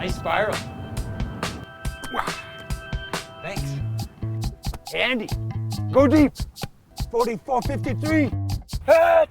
Nice spiral. Wow. Thanks. Hey, Andy, go deep. 4453. Hey!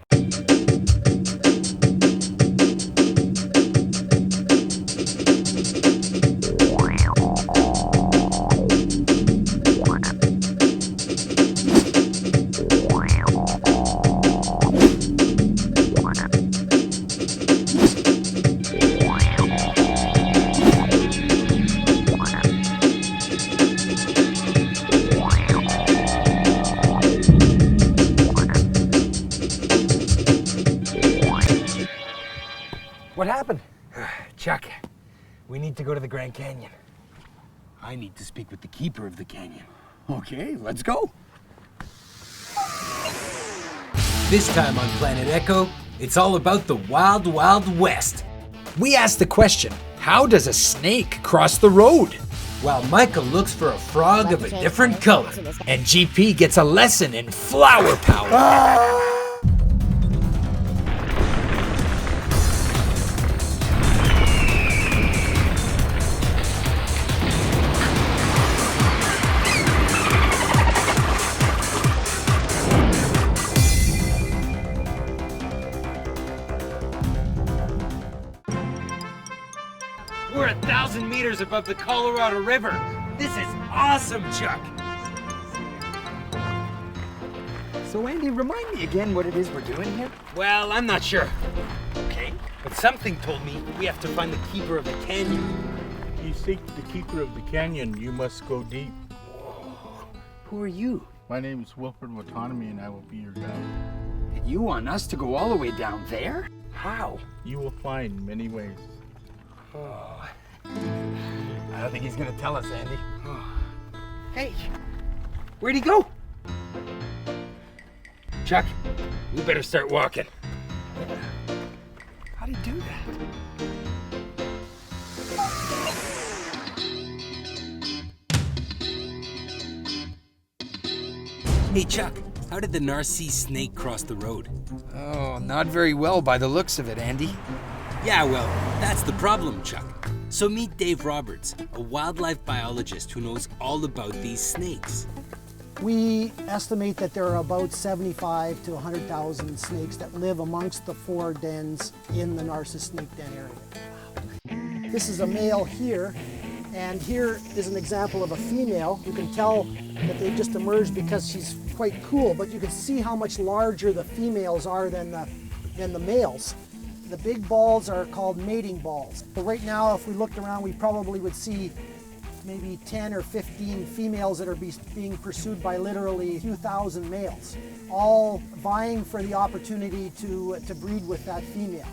What happened? Chuck, we need to go to the Grand Canyon. I need to speak with the keeper of the canyon. Okay, let's go. This time on Planet Echo, it's all about the Wild Wild West. We asked the question, how does a snake cross the road? While Michael looks for a frog of a different color, and GP gets a lesson in flower power. We're 1,000 meters above the Colorado River. This is awesome, Chuck. So Andy, remind me again what it is we're doing here? Well, I'm not sure, Okay. but something told me we have to find the keeper of the canyon. You seek the keeper of the canyon, you must go deep. Who are you? My name is Wilford Autonomy and I will be your guide. And you want us to go all the way down there? How? You will find many ways. Oh. I don't think he's gonna tell us, Andy. Oh. Hey, where'd he go? Chuck, we better start walking. How'd he do that? Hey, Chuck, how did the Narcisse snake cross the road? Oh, not very well by the looks of it, Andy. Yeah, well, that's the problem, Chuck. So meet Dave Roberts, a wildlife biologist who knows all about these snakes. We estimate that there are about 75 to 100,000 snakes that live amongst the 4 dens in the Narcissus snake den area. This is a male here, and here is an example of a female. You can tell that they just emerged because she's quite cool, but you can see how much larger the females are than the males. The big balls are called mating balls. So right now, if we looked around, we probably would see maybe 10 or 15 females that are being pursued by literally a few thousand males, all vying for the opportunity to breed with that female.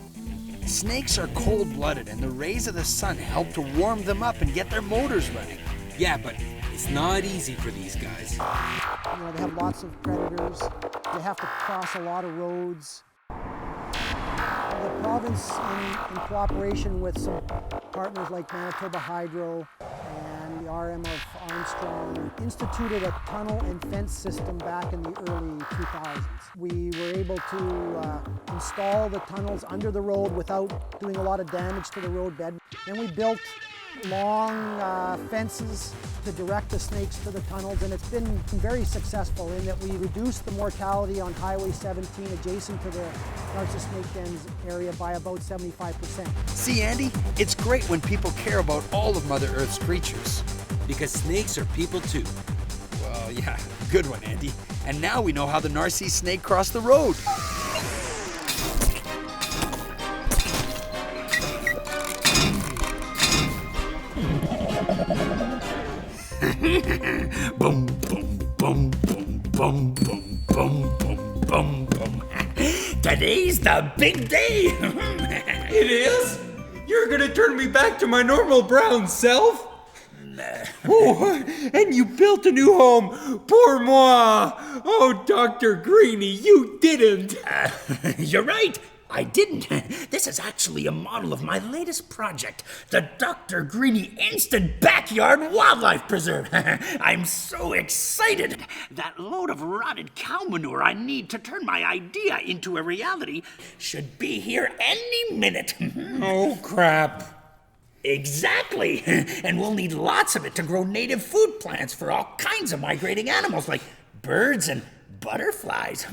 Snakes are cold-blooded, and the rays of the sun help to warm them up and get their motors running. Yeah, but it's not easy for these guys. You know, they have lots of predators. They have to cross a lot of roads. The province, in cooperation with some partners like Manitoba Hydro and the RM of Armstrong, instituted a tunnel and fence system back in the early 2000s. We were able to install the tunnels under the road without doing a lot of damage to the roadbed. Then we built long fences to direct the snakes to the tunnels, and it's been very successful in that we reduced the mortality on Highway 17 adjacent to the Narcissus snake dens area by about 75%. See, Andy, it's great when people care about all of Mother Earth's creatures. Because snakes are people too. Well, yeah, good one, Andy. And now we know how the Narcisse snake crossed the road. Boom, boom, boom, boom, boom, boom, boom, boom, boom, boom. Today's the big day. It is? You're gonna turn me back to my normal brown self? Oh, and you built a new home pour moi. Oh, Dr. Greenie, you didn't. You're right. I didn't. This is actually a model of my latest project, the Dr. Greenie Instant Backyard Wildlife Preserve. I'm so excited. That load of rotted cow manure I need to turn my idea into a reality should be here any minute. Oh, crap. Exactly. And we'll need lots of it to grow native food plants for all kinds of migrating animals like birds and butterflies.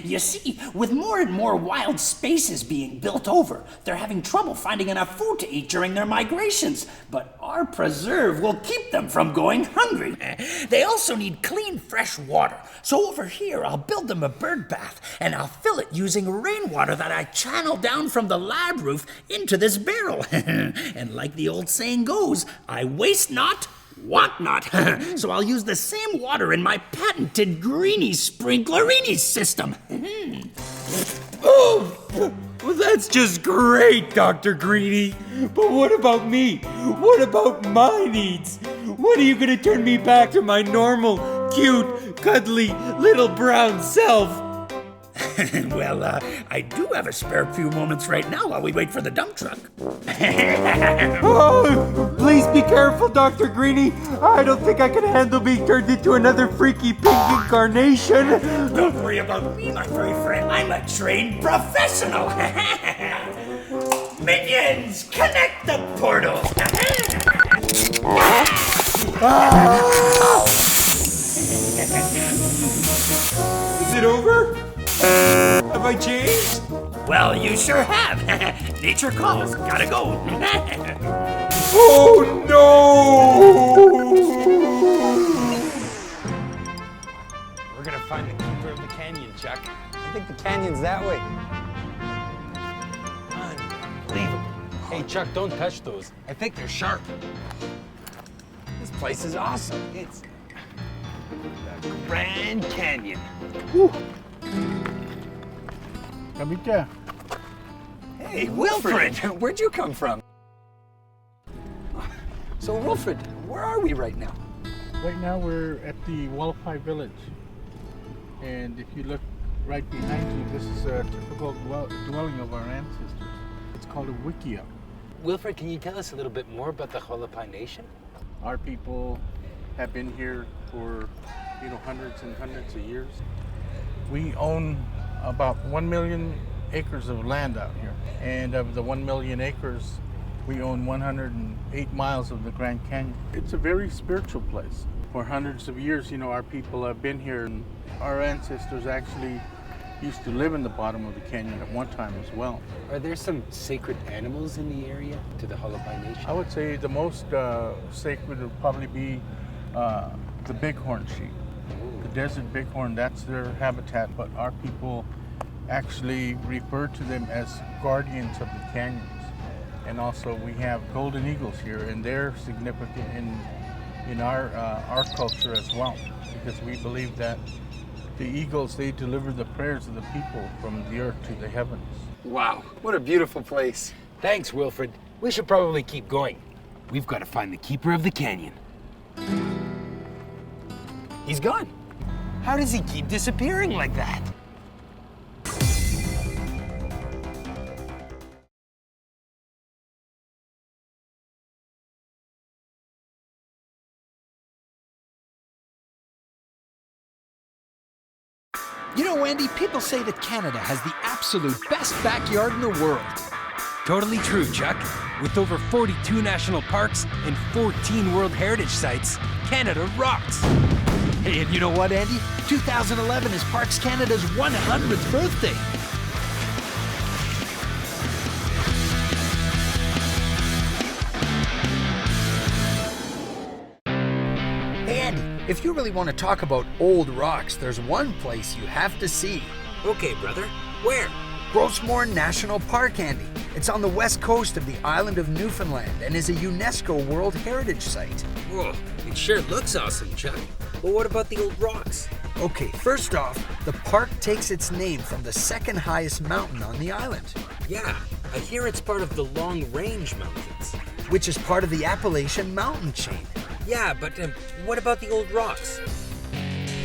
You see, with more and more wild spaces being built over, they're having trouble finding enough food to eat during their migrations. But our preserve will keep them from going hungry. They also need clean, fresh water. So over here, I'll build them a bird bath, and I'll fill it using rainwater that I channel down from the lab roof into this barrel. And like the old saying goes, I waste not, want not. So I'll use the same water in my patented Greenie Sprinklerini system. Oh, well, that's just great, Dr. Greenie. But what about me? What about my needs? When are you gonna turn me back to my normal, cute, cuddly, little brown self? Well, I do have a spare few moments right now while we wait for the dump truck. Oh, please be careful, Dr. Greenie. I don't think I can handle being turned into another freaky pink incarnation. Don't worry about me, my furry friend. I'm a trained professional. Minions, connect the portal. Is it over? Have I changed? Well, you sure have. Nature calls. Gotta go. Oh no! We're gonna find the keeper of the canyon, Chuck. I think the canyon's that way. Unbelievable. Hey, Chuck, don't touch those. I think they're sharp. This place is awesome. It's the Grand Canyon. Whew. Kamika. Hey, Wilfred, where'd you come from? So, Wilfred, where are we right now? Right now we're at the Walapai village. And if you look right behind you, this is a typical dwelling of our ancestors. It's called a wikia. Wilfred, can you tell us a little bit more about the Walapai Nation? Our people have been here for, hundreds and hundreds of years. We own about 1 million acres of land out here. And of the 1 million acres, we own 108 miles of the Grand Canyon. It's a very spiritual place. For hundreds of years, our people have been here, and our ancestors actually used to live in the bottom of the canyon at one time as well. Are there some sacred animals in the area to the Walapai Nation? I would say the most sacred would probably be the bighorn sheep. The desert bighorn, that's their habitat, but our people actually refer to them as guardians of the canyons. And also we have golden eagles here, and they're significant in our culture as well, because we believe that the eagles, they deliver the prayers of the people from the earth to the heavens. Wow, what a beautiful place. Thanks, Wilfred. We should probably keep going. We've got to find the keeper of the canyon. He's gone. How does he keep disappearing like that? You know, Andy, people say that Canada has the absolute best backyard in the world. Totally true, Chuck. With over 42 national parks and 14 World Heritage Sites, Canada rocks. Hey, and you know what, Andy? 2011 is Parks Canada's 100th birthday. Hey, Andy, if you really want to talk about old rocks, there's one place you have to see. Okay, brother. Where? Grossmore National Park, Andy. It's on the west coast of the island of Newfoundland and is a UNESCO World Heritage Site. Whoa, it sure looks awesome, Chuck. But what about the old rocks? Okay, first off, the park takes its name from the second highest mountain on the island, Yeah, I hear it's part of the Long Range Mountains. which is part of the Appalachian mountain chain. Yeah, but what about the old rocks?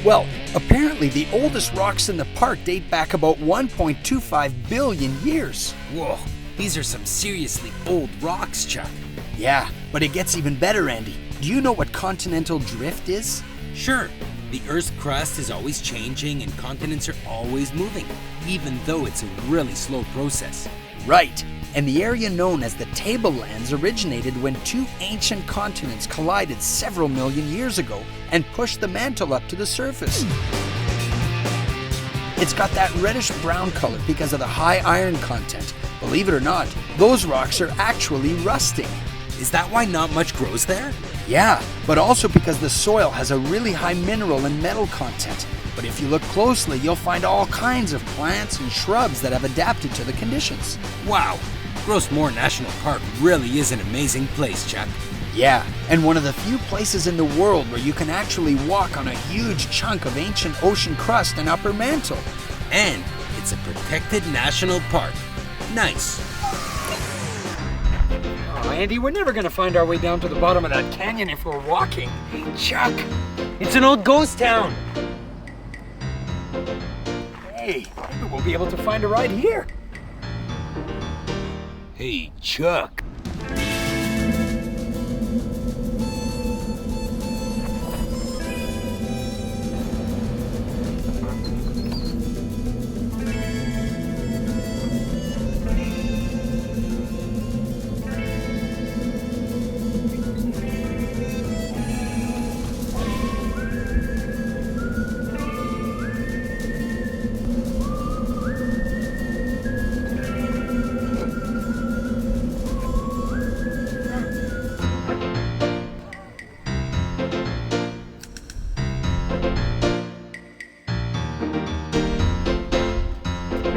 Well, apparently the oldest rocks in the park date back about 1.25 billion years. Whoa, these are some seriously old rocks, Chuck. Yeah, but it gets even better, Andy. Do you know what continental drift is? Sure, the Earth's crust is always changing and continents are always moving, even though it's a really slow process. Right, and the area known as the Tablelands originated when two ancient continents collided several million years ago and pushed the mantle up to the surface. It's got that reddish-brown color because of the high iron content. Believe it or not, those rocks are actually rusting. Is that why not much grows there? Yeah, but also because the soil has a really high mineral and metal content. But if you look closely, you'll find all kinds of plants and shrubs that have adapted to the conditions. Wow, Grossmore National Park really is an amazing place, Chuck. Yeah, and one of the few places in the world where you can actually walk on a huge chunk of ancient ocean crust and upper mantle. And it's a protected national park. Nice. Oh, Andy, we're never gonna find our way down to the bottom of that canyon if we're walking. Hey, Chuck, it's an old ghost town. Hey, maybe we'll be able to find a ride here. Hey, Chuck.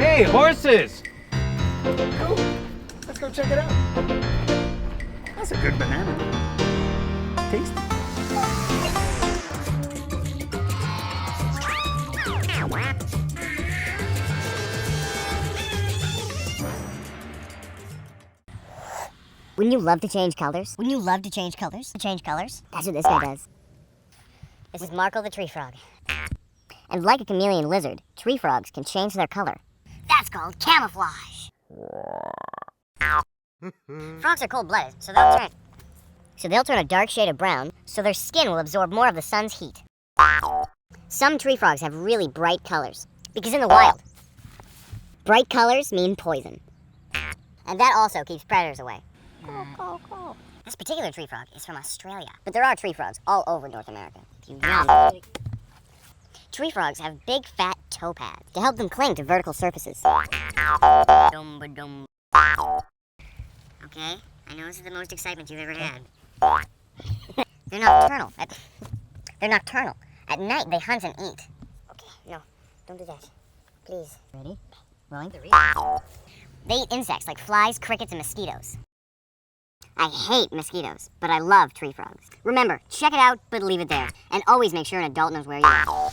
Hey, horses! Cool. Let's go check it out. That's a good banana. Tasty. Wouldn't you love to change colors? Wouldn't you love to change colors? To change colors? That's what this guy does. This is Marco the tree frog. And like a chameleon lizard, tree frogs can change their color. That's called camouflage. Frogs are cold-blooded, so they'll turn a dark shade of brown, so their skin will absorb more of the sun's heat. Some tree frogs have really bright colors, because in the wild, bright colors mean poison. And that also keeps predators away. This particular tree frog is from Australia, but there are tree frogs all over North America. Tree frogs have big fat toe pads to help them cling to vertical surfaces. Okay, I know this is the most excitement you've ever had. They're nocturnal. They're nocturnal. At night, they hunt and eat. Okay, no, don't do that. Please. Ready? Rolling. They eat insects like flies, crickets, and mosquitoes. I hate mosquitoes, but I love tree frogs. Remember, check it out, but leave it there. And always make sure an adult knows where you are.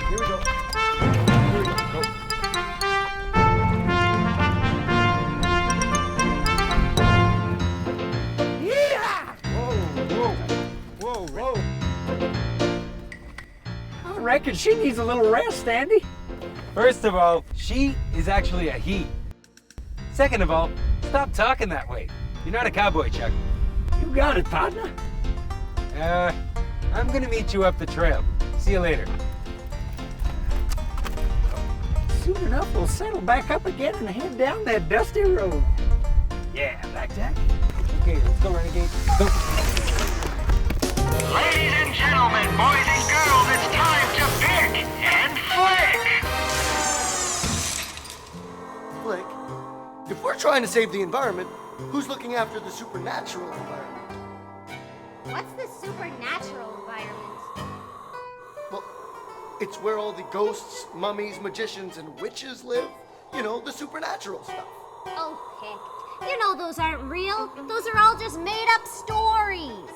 Here we go. Here we go. Go. Yeah! Whoa, whoa, whoa, whoa. I reckon she needs a little rest, Andy. First of all, she is actually a he. Second of all, stop talking that way. You're not a cowboy, Chuck. You got it, partner. I'm gonna meet you up the trail. See you later. Soon enough, we'll settle back up again and head down that dusty road. Yeah, Blackjack. Okay, let's go, Renegade. Go. Ladies and gentlemen, boys and girls, it's time to pick and flick! Flick, if we're trying to save the environment, who's looking after the supernatural environment? What's the supernatural environment? Well, it's where all the ghosts, mummies, magicians, and witches live. You know, the supernatural stuff. Oh, heck. You know those aren't real. Those are all just made-up stories.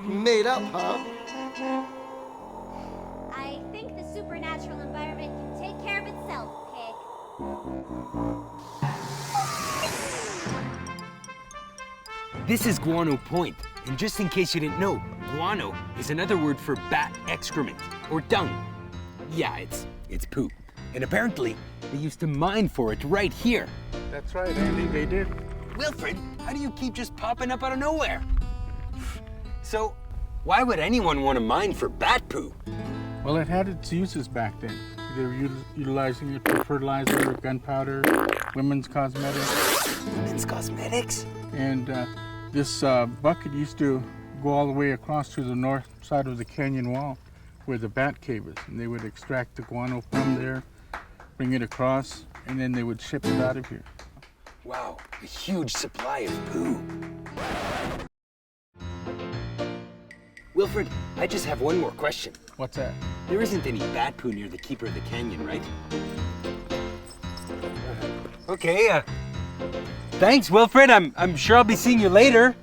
Made up, huh? I think the supernatural environment can take care of itself, Pig. This is Guano Point, and just in case you didn't know, guano is another word for bat excrement, or dung. Yeah, it's poop. And apparently, they used to mine for it right here. That's right, Andy, they did. Wilfred, how do you keep just popping up out of nowhere? So, why would anyone want to mine for bat poo? Well, it had its uses back then. They were utilizing it for fertilizer, gunpowder, women's cosmetics. Women's cosmetics? And this bucket used to go all the way across to the north side of the canyon wall where the bat cave is. And they would extract the guano from there, bring it across, and then they would ship it out of here. Wow, a huge supply of poo. Wilfred, I just have one more question. What's that? There isn't any bat poo near the keeper of the canyon, right? Okay, thanks, Wilfred. I'm sure I'll be seeing you later.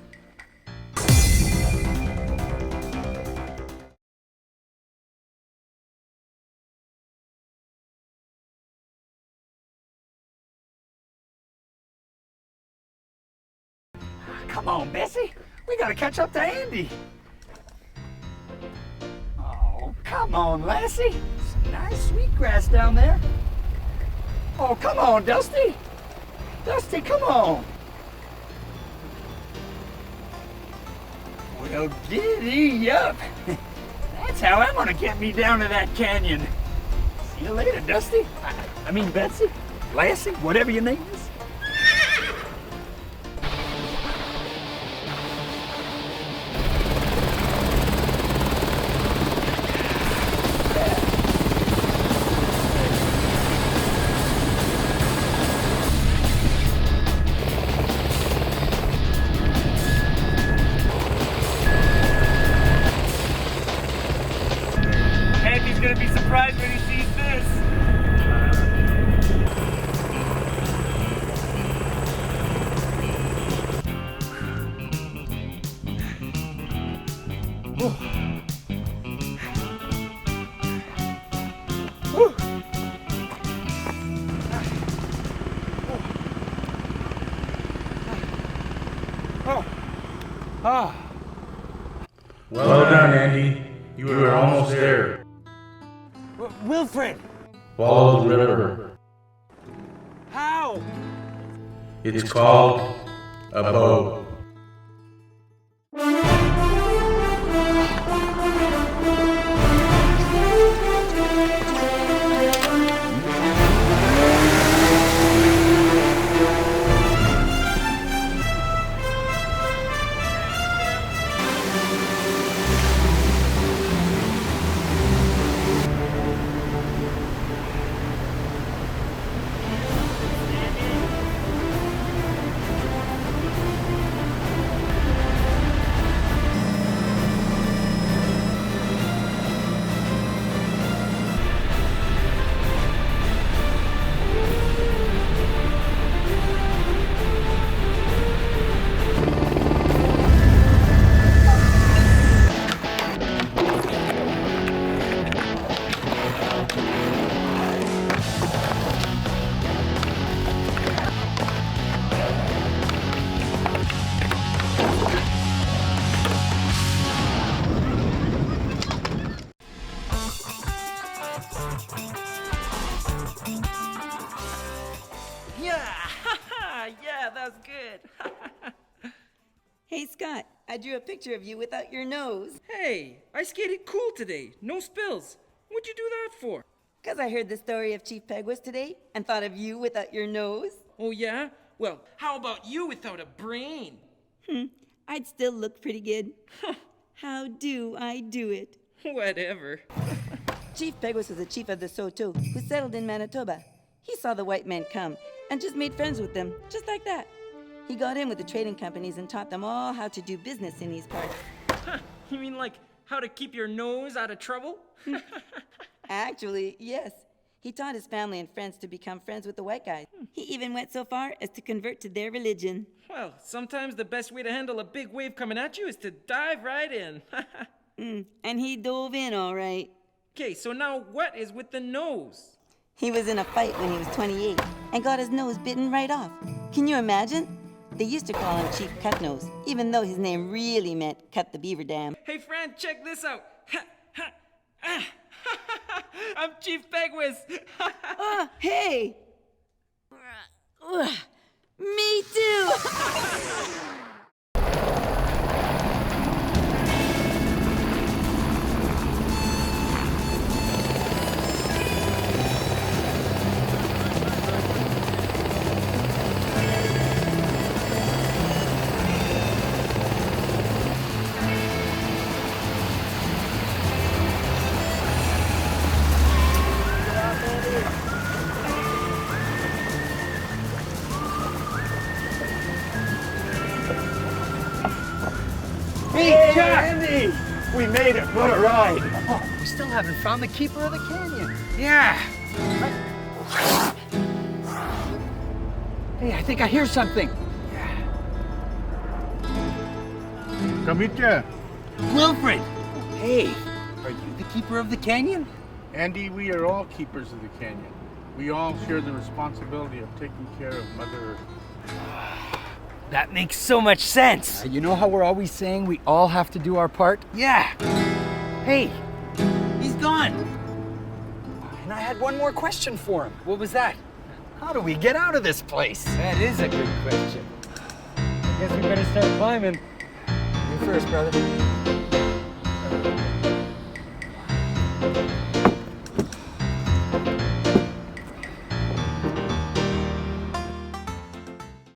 Come on, Bessie. We gotta catch up to Andy. Oh, come on, Lassie. Some nice sweetgrass down there. Oh, come on, Dusty. Dusty, come on. Well, giddy up. That's how I'm gonna get me down to that canyon. See you later, Dusty. I mean, Betsy, Lassie, whatever your name is. Andy's gonna be surprised when he sees this. Well done, Andy. You were almost there. Wilfred! Follow the river. How? It's called a boat. Yeah, that's good. Hey, Scott, I drew a picture of you without your nose. Hey, I skated cool today. No spills. What'd you do that for? Because I heard the story of Chief Pegwas today and thought of you without your nose. Oh, yeah? Well, how about you without a brain? I'd still look pretty good. How do I do it? Whatever. Chief Pegwas was the chief of the Saulteaux who settled in Manitoba. He saw the white men come and just made friends with them, just like that. He got in with the trading companies and taught them all how to do business in these parts. You mean like how to keep your nose out of trouble? Actually, yes. He taught his family and friends to become friends with the white guys. He even went so far as to convert to their religion. Well, sometimes the best way to handle a big wave coming at you is to dive right in. And he dove in all right. Okay, so now what is with the nose? He was in a fight when he was 28 and got his nose bitten right off. Can you imagine? They used to call him Chief Cutnose, even though his name really meant Cut the Beaver Dam. Hey, Fran, check this out. I'm Chief Pegwas. Hey! Me too! Hey, we made it. What a ride. Oh, we still haven't found the keeper of the canyon. Yeah. Hey, I think I hear something. Come here. Wilfred. Hey, are you the keeper of the canyon? Andy, we are all keepers of the canyon. We all share the responsibility of taking care of Mother Earth. That makes so much sense. You know how we're always saying we all have to do our part? Yeah. Hey, He's gone. and I had one more question for him. What was that? How do we get out of this place? That is a good question. Guess we better start climbing. You first, brother.